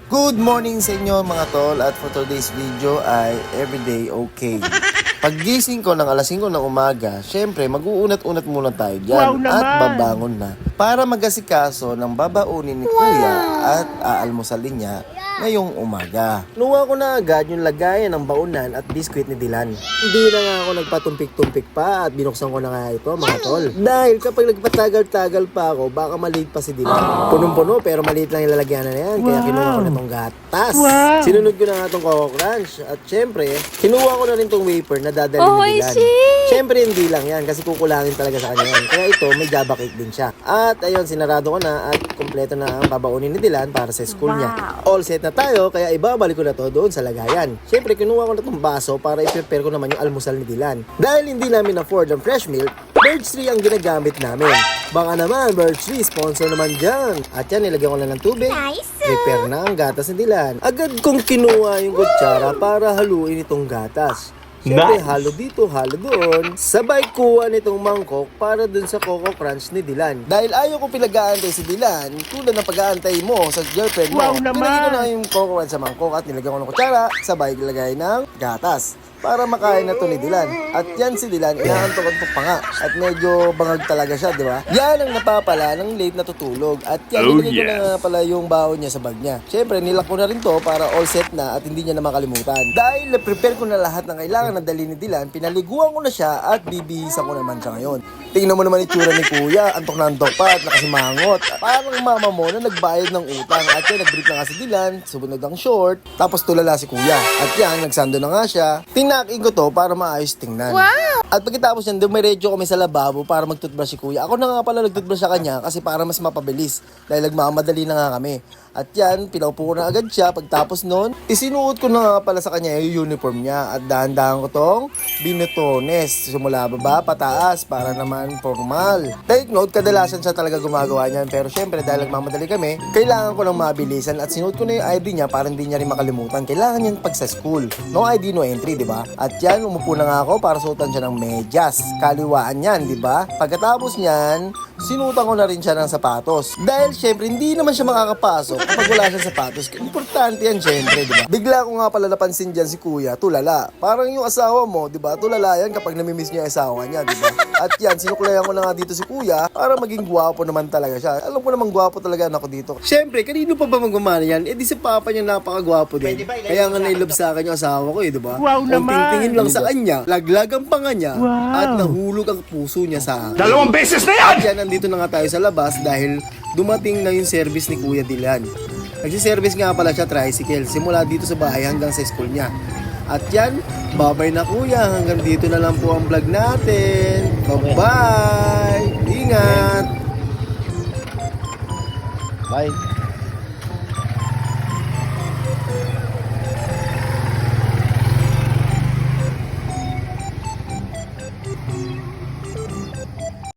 Good morning sa inyo mga tol, at for today's video ay everyday okay. Paggising ko ng alas 5 ng umaga, syempre mag-uunat-unat muna tayo dyan at babangon na para magasikaso ng babaunin ni Kuya at aalmusalin niya ngayong umaga. Nuha ko na agad yung lagayan ng baunan at biskwit ni Dylan. Hindi na nga ako nagpatumpik-tumpik pa at binuksan ko na nga ito mga tol. Dahil kapag nagpatagal-tagal pa ako, baka maliit pa si Dylan. Punong-puno pero maliit lang yung lalagyanan na yan. Kaya kinuha ko na itong gatas. Sinunod ko na nga itong Coco Crunch. At syempre, kinuha ko na rin itong wafer na dadalhin ni Dylan. Syempre hindi lang yan kasi kukulangin talaga sa kanya yan. Kaya ito may java cake din siya. At ayun, sinarado ko na at kompleto na ang babaunin ni Dylan para sa school niya. All set na tayo, kaya ibabalik ko na to doon sa lagayan. Syempre, kinuha ko na itong baso para i-prepare ko naman yung almusal ni Dylan. Dahil hindi namin afford ang fresh milk, Birds 3 ang ginagamit namin. Baka naman, Birds 3, sponsor naman dyan. At yan, nilagyan ko na ng tubig. Prepare na ang gatas ni Dylan. Agad kong kinuha yung kutsara para haluin itong gatas. Siyempre, halo dito, halo doon. Sabay kuha nitong mangkok para dun sa Coco Crunch ni Dylan. Dahil ayaw ko pinag-aantay si Dylan, tulad ng pag-aantay mo sa girlfriend mo. Nilagay ko na yung Coco Crunch sa mangkok at nilagyan ko ng kutsara, sabay ilagay ng gatas para makain na to ni Dylan. At yan si Dylan, inaantok-antok pa nga. At medyo bangag talaga siya, di ba? Yan ang napapala ng late na tutulog. At yan, nilagay ko na nga pala yung baon niya sa bag niya. Siyempre, nilak ko na rin to para all set na at hindi niya na makalimutan. Dahil na-prepare ko na lahat ng kailangan na dali ni Dylan, pinaliguan ko na siya at bibihisan ko naman siya ngayon. Tingnan mo naman itsura ni Kuya, antok na antok pa at nakasimangot. Parang mama mo na nagbayad ng utang. At yan, nag-brief na nga si Dylan, sumunod ang short, tapos tulala si Kuya. At yan, nagsando na nga siya. Tinakin ko to para maayos tingnan. At pagkatapos yan, dumiretso kami sa lababo para mag-toothbrush si Kuya. Ako na nga pala nag-toothbrush sa kanya kasi para mas mapabilis. Dahil nagmamadali na nga kami. At yan, pinaupo ko na agad siya. Pagtapos nun, isinuot ko na nga pala sa kanya yung uniform niya. At dahan-dahan ko tong binutones. Simula baba, pataas, para naman formal. Take note, kadalasan siya talaga gumagawa niyan. Pero syempre, dahil nagmamadali kami, kailangan ko ng mabilisan. At sinuot ko na yung ID niya para hindi niya rin makalimutan. Kailangan yan pag sa school. No ID, no entry, di ba? At yan, umupo na nga ako para suotan siya ng medyas. Kaliwaan yan, di ba? Pagkatapos niyan, sinutan ko na rin siya ng sapatos. Dahil syempre, hindi naman siya makakapasok kapag wala siyang sapatos. Importante yan syempre, di ba? Bigla ko nga pala napansin dyan si Kuya, tulala. Parang yung asawa mo, di ba? Tulala yan kapag namimiss niya yung asawa niya, di ba? At yan, sinuklayan ko na nga dito si Kuya para maging gwapo naman talaga siya. Alam ko namang gwapo talaga ako dito. Syempre, kanino pa ba magmamana yan? Eh di si Papa niya napakagwapo din. Kaya nga nailob sa akin yung asawa ko eh, di ba? Kung tingtingin lang sa kanya, laglag ang panga niya, at nahulog ang puso niya sa akin. 2 beses na yan! At yan, nandito na nga tayo sa labas dahil dumating na yung service ni Kuya Dylan. Nagsiservice nga pala siya tricycle simula dito sa bahay hanggang sa school niya. At yan, babay na Kuya, hanggang dito na lang po ang vlog natin. Bye-bye! Ingat! Bye.